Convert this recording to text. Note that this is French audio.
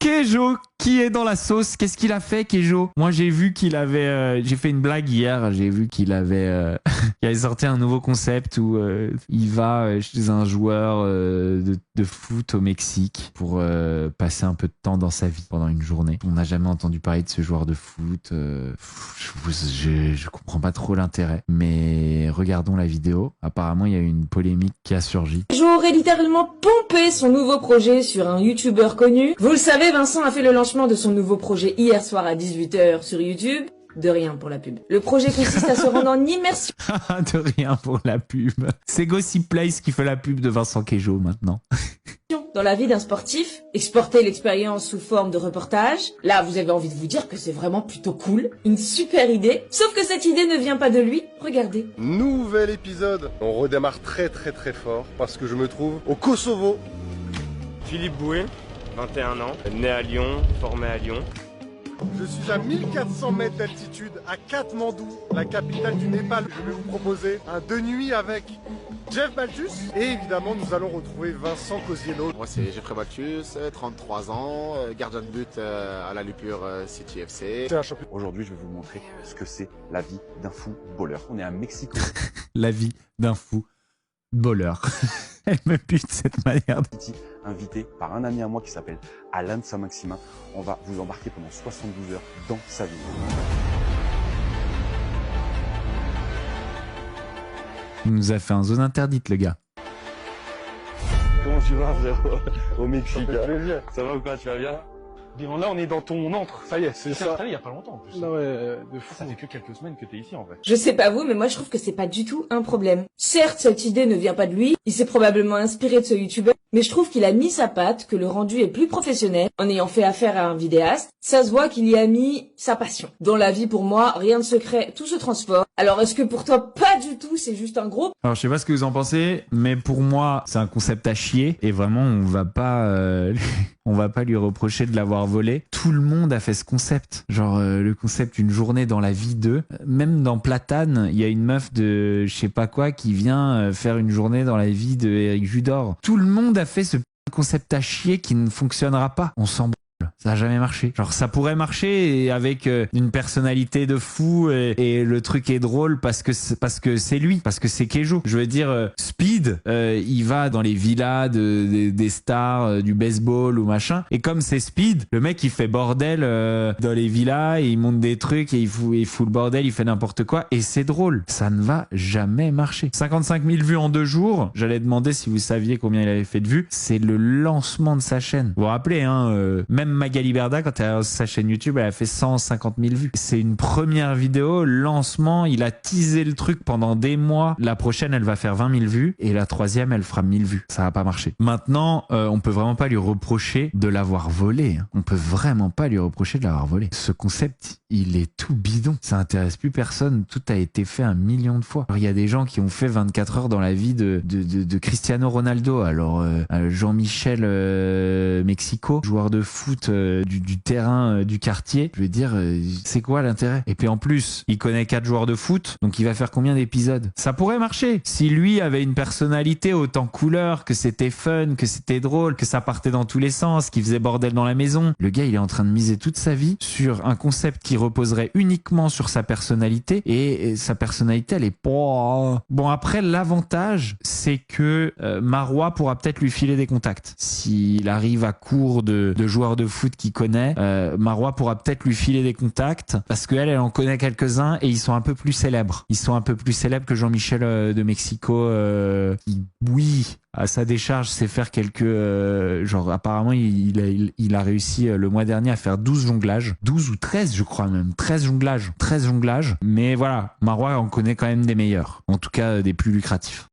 Kejo, qui est dans la sauce? Qu'est-ce qu'il a fait, Kejo? Moi, j'ai vu qu'il avait... j'ai fait une blague hier. J'ai vu qu'il avait, il avait sorti un nouveau concept où il va chez un joueur de foot au Mexique pour passer un peu de temps dans sa vie pendant une journée. On n'a jamais entendu parler de ce joueur de foot. Je comprends pas trop l'intérêt. Mais regardons la vidéo. Apparemment, il y a eu une polémique qui a surgi. Kejo aurait littéralement pompé son nouveau projet sur un youtubeur connu. Vous le savez, Vincent a fait le lancement de son nouveau projet hier soir à 18 h sur YouTube. De rien pour la pub. Le projet consiste à se rendre en immersion. De rien pour la pub. C'est Gossip Place qui fait la pub de Vincent Kejo maintenant. Dans la vie d'un sportif, exporter l'expérience sous forme de reportage. Là, vous avez envie de vous dire que c'est vraiment plutôt cool. Une super idée. Sauf que cette idée ne vient pas de lui. Regardez. Nouvel épisode. On redémarre très fort parce que je me trouve au Kosovo. Philippe Boué, 21 ans, né à Lyon, formé à Lyon. Je suis à 1400 mètres d'altitude, à Katmandou, la capitale du Népal. Je vais vous proposer un 2 nuits avec Jeff Balthus. Et évidemment, nous allons retrouver Vincent Cosiello. Moi, c'est Geoffrey Balthus, 33 ans, gardien de but à la Lupure City FC. Aujourd'hui, je vais vous montrer ce que c'est la vie d'un footballeur. On est à Mexico. La vie d'un footballeur. Elle me pue de cette manière. Invité par un ami à moi qui s'appelle Alan Saint-Maximin. On va vous embarquer pendant 72 heures dans sa vie. Il nous a fait un zone interdite, le gars. Comment tu vas, frérot? Au Mexique. Ça va ou quoi? Tu vas bien? Bien, là, on est dans ton entre. Ça y est, c'est ça. Il y a pas longtemps, en plus. Non, ouais, de fou. Ça fait que quelques semaines que t'es ici, en fait. Je sais pas vous, mais moi je trouve que c'est pas du tout un problème. Certes, cette idée ne vient pas de lui. Il s'est probablement inspiré de ce youtubeur. Mais je trouve qu'il a mis sa patte, que le rendu est plus professionnel. En ayant fait affaire à un vidéaste, ça se voit qu'il y a mis sa passion. Dans la vie, pour moi, rien de secret, tout se transforme. Alors est-ce que pour toi, pas du tout, c'est juste un gros... Alors je sais pas ce que vous en pensez, mais pour moi, c'est un concept à chier. Et vraiment, on va pas lui reprocher de l'avoir volé. Tout le monde a fait ce concept. Genre le concept une journée dans la vie d'eux. Même dans Platane, il y a une meuf de je sais pas quoi qui vient faire une journée dans la vie de Eric Judor. Tout le monde a fait ce concept à chier qui ne fonctionnera pas. On s'en branle. Ça a jamais marché. Genre ça pourrait marcher avec une personnalité de fou et le truc est drôle parce que c'est lui, parce que c'est Kejo. Je veux dire Speed, il va dans les villas des stars du baseball ou machin et comme c'est Speed, le mec il fait bordel dans les villas et il monte des trucs et il fout le bordel, il fait n'importe quoi et c'est drôle. Ça ne va jamais marcher. 55 000 vues en 2 jours. J'allais demander si vous saviez combien il avait fait de vues. C'est le lancement de sa chaîne. Vous vous rappelez même Magali Berda, quand elle a lancé sa chaîne YouTube, elle a fait 150 000 vues. C'est une première vidéo, lancement, il a teasé le truc pendant des mois. La prochaine, elle va faire 20 000 vues et la troisième, elle fera 1000 vues. Ça va pas marcher. Maintenant, on peut vraiment pas lui reprocher de l'avoir volé. On peut vraiment pas lui reprocher de l'avoir volé. Ce concept, il est tout bidon. Ça intéresse plus personne. Tout a été fait 1 million de fois. Alors, il y a des gens qui ont fait 24 heures dans la vie de Cristiano Ronaldo. Alors, Jean-Michel Mexico, joueur de foot du terrain du quartier, je veux dire c'est quoi l'intérêt? Et puis en plus il connaît 4 joueurs de foot, donc il va faire combien d'épisodes? Ça pourrait marcher si lui avait une personnalité autant couleur, que c'était fun, que c'était drôle, que ça partait dans tous les sens, qu'il faisait bordel dans la maison. Le gars il est en train de miser toute sa vie sur un concept qui reposerait uniquement sur sa personnalité et sa personnalité elle est pas... Bon après l'avantage c'est que Marois pourra peut-être lui filer des contacts s'il arrive à court de joueurs de foot qu'il connaît. Marois pourra peut-être lui filer des contacts parce qu'elle en connaît quelques-uns et ils sont un peu plus célèbres. Ils sont un peu plus célèbres que Jean-Michel de Mexico qui, oui, à sa décharge, sait faire quelques... genre apparemment il a réussi le mois dernier à faire 12 jonglages. 12 ou 13 je crois même. 13 jonglages. Mais voilà, Marois en connaît quand même des meilleurs. En tout cas des plus lucratifs.